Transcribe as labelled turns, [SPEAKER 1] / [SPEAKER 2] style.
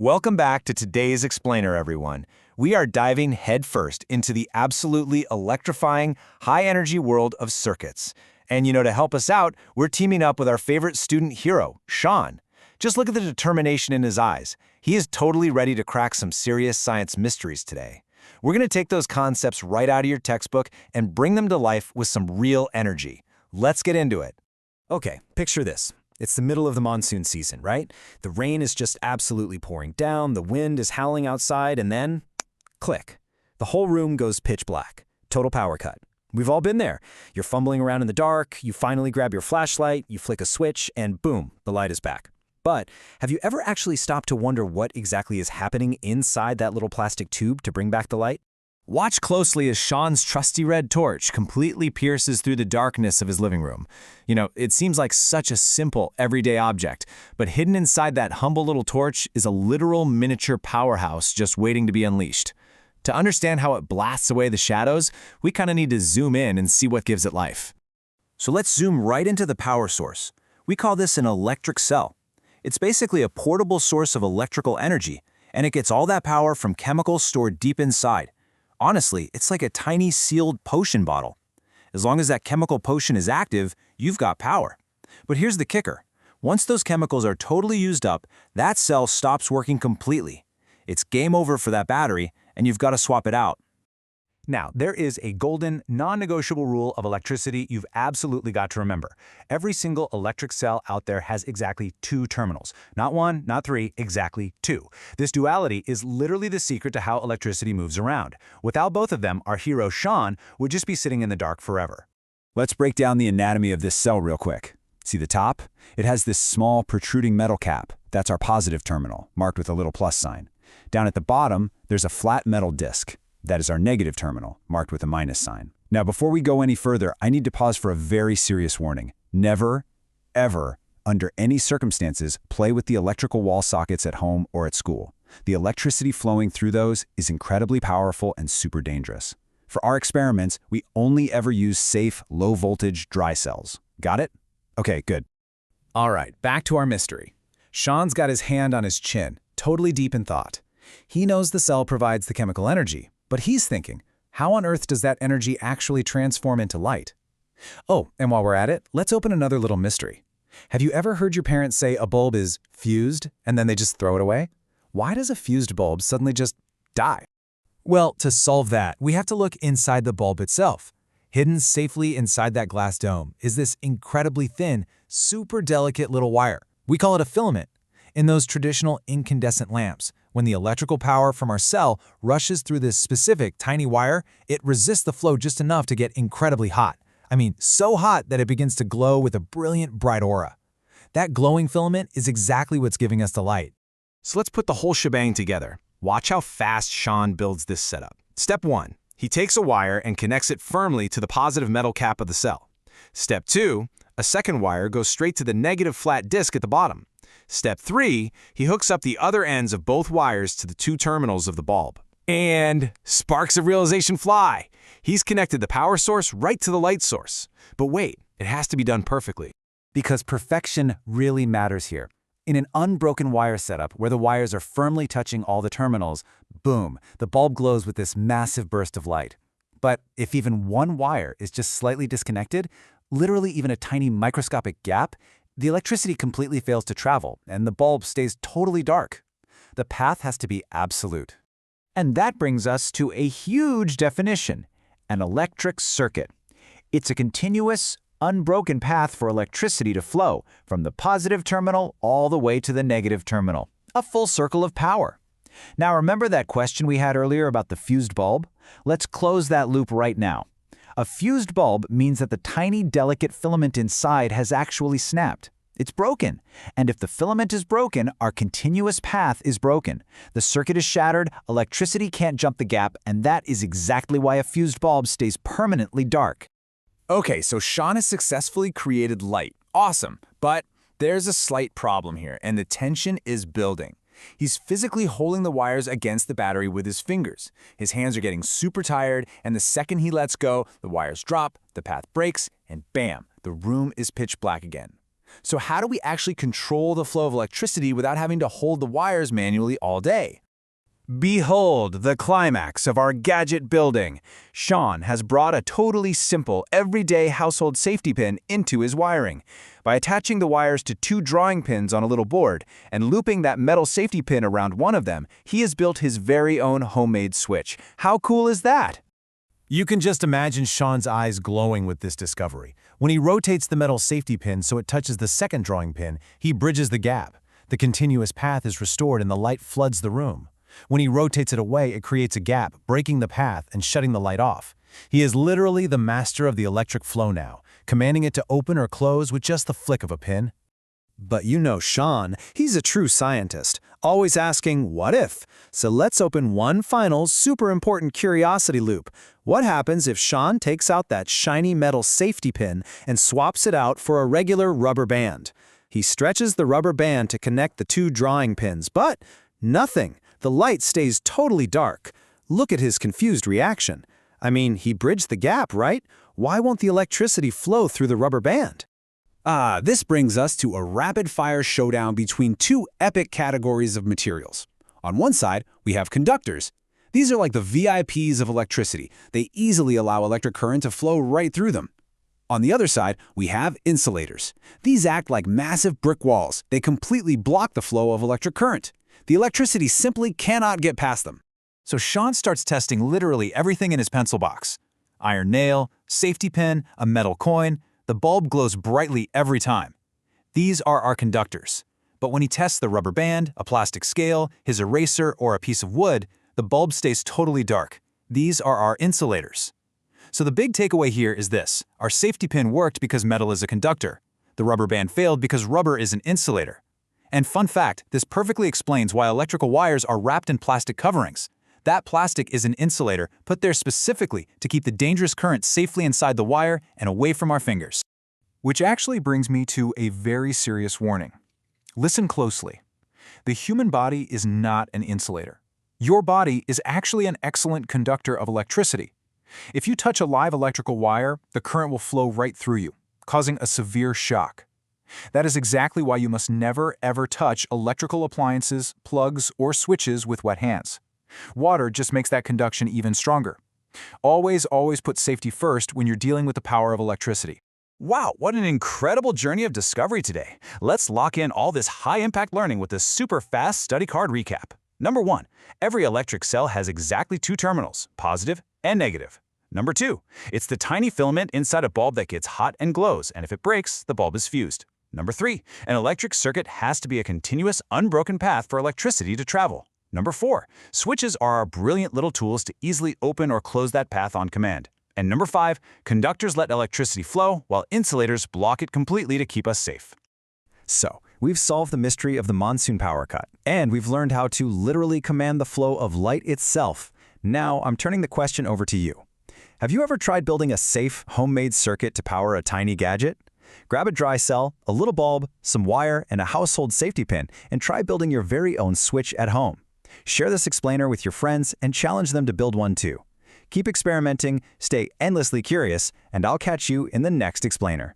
[SPEAKER 1] Welcome back to today's Explainer, everyone. We are diving headfirst into the absolutely electrifying, high-energy world of circuits. And to help us out, we're teaming up with our favorite student hero, Sean. Just look at the determination in his eyes. He is totally ready to crack some serious science mysteries today. We're going to take those concepts right out of your textbook and bring them to life with some real energy. Let's get into it.
[SPEAKER 2] Okay, picture this. It's the middle of the monsoon season, right? The rain is just absolutely pouring down, the wind is howling outside, and then, click. The whole room goes pitch black. Total power cut. We've all been there. You're fumbling around in the dark, you finally grab your flashlight, you flick a switch, and boom, the light is back. But have you ever actually stopped to wonder what exactly is happening inside that little plastic tube to bring back the light?
[SPEAKER 1] Watch closely as Sean's trusty red torch completely pierces through the darkness of his living room. It seems like such a simple, everyday object, but hidden inside that humble little torch is a literal miniature powerhouse just waiting to be unleashed. To understand how it blasts away the shadows, we kind of need to zoom in and see what gives it life. So let's zoom right into the power source. We call this an electric cell. It's basically a portable source of electrical energy, and it gets all that power from chemicals stored deep inside. Honestly, it's like a tiny sealed potion bottle. As long as that chemical potion is active, you've got power. But here's the kicker. Once those chemicals are totally used up, that cell stops working completely. It's game over for that battery, and you've got to swap it out.
[SPEAKER 2] Now, there is a golden, non-negotiable rule of electricity you've absolutely got to remember. Every single electric cell out there has exactly two terminals. Not one, not three, exactly two. This duality is literally the secret to how electricity moves around. Without both of them, our hero Sean would just be sitting in the dark forever.
[SPEAKER 3] Let's break down the anatomy of this cell real quick. See the top? It has this small protruding metal cap. That's our positive terminal, marked with a little plus sign. Down at the bottom, there's a flat metal disc. That is our negative terminal, marked with a minus sign. Now, before we go any further, I need to pause for a very serious warning. Never, ever, under any circumstances, play with the electrical wall sockets at home or at school. The electricity flowing through those is incredibly powerful and super dangerous. For our experiments, we only ever use safe, low-voltage dry cells. Got it? Okay, good.
[SPEAKER 2] All right, back to our mystery. Sean's got his hand on his chin, totally deep in thought. He knows the cell provides the chemical energy. But he's thinking, how on earth does that energy actually transform into light? Oh, and while we're at it, let's open another little mystery. Have you ever heard your parents say a bulb is fused and then they just throw it away? Why does a fused bulb suddenly just die? Well, to solve that, we have to look inside the bulb itself. Hidden safely inside that glass dome is this incredibly thin, super delicate little wire. We call it a filament. In those traditional incandescent lamps, when the electrical power from our cell rushes through this specific tiny wire, it resists the flow just enough to get incredibly hot. I mean, so hot that it begins to glow with a brilliant, bright aura. That glowing filament is exactly what's giving us the light.
[SPEAKER 1] So let's put the whole shebang together. Watch how fast Sean builds this setup. Step 1. He takes a wire and connects it firmly to the positive metal cap of the cell. Step 2. A second wire goes straight to the negative flat disc at the bottom. Step 3, he hooks up the other ends of both wires to the two terminals of the bulb. And sparks of realization fly! He's connected the power source right to the light source. But wait, it has to be done perfectly.
[SPEAKER 2] Because perfection really matters here. In an unbroken wire setup where the wires are firmly touching all the terminals, boom, the bulb glows with this massive burst of light. But if even one wire is just slightly disconnected, literally even a tiny microscopic gap, the electricity completely fails to travel, and the bulb stays totally dark. The path has to be absolute. And that brings us to a huge definition, an electric circuit. It's a continuous, unbroken path for electricity to flow from the positive terminal all the way to the negative terminal, a full circle of power. Now remember that question we had earlier about the fused bulb? Let's close that loop right now. A fused bulb means that the tiny, delicate filament inside has actually snapped. It's broken. And if the filament is broken, our continuous path is broken. The circuit is shattered, electricity can't jump the gap, and that is exactly why a fused bulb stays permanently dark.
[SPEAKER 1] Okay, so Sean has successfully created light. Awesome. But there's a slight problem here, and the tension is building. He's physically holding the wires against the battery with his fingers. His hands are getting super tired, and the second he lets go, the wires drop, the path breaks, and bam, the room is pitch black again. So how do we actually control the flow of electricity without having to hold the wires manually all day? Behold the climax of our gadget building. Sean has brought a totally simple, everyday household safety pin into his wiring. By attaching the wires to 2 drawing pins on a little board and looping that metal safety pin around one of them, he has built his very own homemade switch. How cool is that? You can just imagine Sean's eyes glowing with this discovery. When he rotates the metal safety pin so it touches the second drawing pin, he bridges the gap. The continuous path is restored and the light floods the room. When he rotates it away, it creates a gap, breaking the path and shutting the light off. He is literally the master of the electric flow now, commanding it to open or close with just the flick of a pin. But you know Sean, he's a true scientist, always asking, what if? So let's open one final, super important curiosity loop. What happens if Sean takes out that shiny metal safety pin and swaps it out for a regular rubber band? He stretches the rubber band to connect the 2 drawing pins, but nothing. The light stays totally dark. Look at his confused reaction. I mean, he bridged the gap, right? Why won't the electricity flow through the rubber band?
[SPEAKER 3] This brings us to a rapid-fire showdown between 2 epic categories of materials. On one side, we have conductors. These are like the VIPs of electricity. They easily allow electric current to flow right through them. On the other side, we have insulators. These act like massive brick walls. They completely block the flow of electric current. The electricity simply cannot get past them.
[SPEAKER 1] So Sean starts testing literally everything in his pencil box. Iron nail, safety pin, a metal coin. The bulb glows brightly every time. These are our conductors. But when he tests the rubber band, a plastic scale, his eraser, or a piece of wood, the bulb stays totally dark. These are our insulators. So the big takeaway here is this. Our safety pin worked because metal is a conductor. The rubber band failed because rubber is an insulator. And fun fact, this perfectly explains why electrical wires are wrapped in plastic coverings. That plastic is an insulator put there specifically to keep the dangerous current safely inside the wire and away from our fingers. Which actually brings me to a very serious warning. Listen closely. The human body is not an insulator. Your body is actually an excellent conductor of electricity. If you touch a live electrical wire, the current will flow right through you, causing a severe shock. That is exactly why you must never, ever touch electrical appliances, plugs, or switches with wet hands. Water just makes that conduction even stronger. Always put safety first when you're dealing with the power of electricity. Wow, what an incredible journey of discovery today. Let's lock in all this high-impact learning with this super fast study card recap. Number 1, every electric cell has exactly 2 terminals, positive and negative. Number 2, it's the tiny filament inside a bulb that gets hot and glows, and if it breaks, the bulb is fused. Number 3, an electric circuit has to be a continuous, unbroken path for electricity to travel. Number 4, switches are our brilliant little tools to easily open or close that path on command. And number 5, conductors let electricity flow, while insulators block it completely to keep us safe.
[SPEAKER 2] So, we've solved the mystery of the monsoon power cut, and we've learned how to literally command the flow of light itself. Now, I'm turning the question over to you. Have you ever tried building a safe, homemade circuit to power a tiny gadget? Grab a dry cell, a little bulb, some wire, and a household safety pin, and try building your very own switch at home. Share this explainer with your friends and challenge them to build one too. Keep experimenting, stay endlessly curious, and I'll catch you in the next explainer.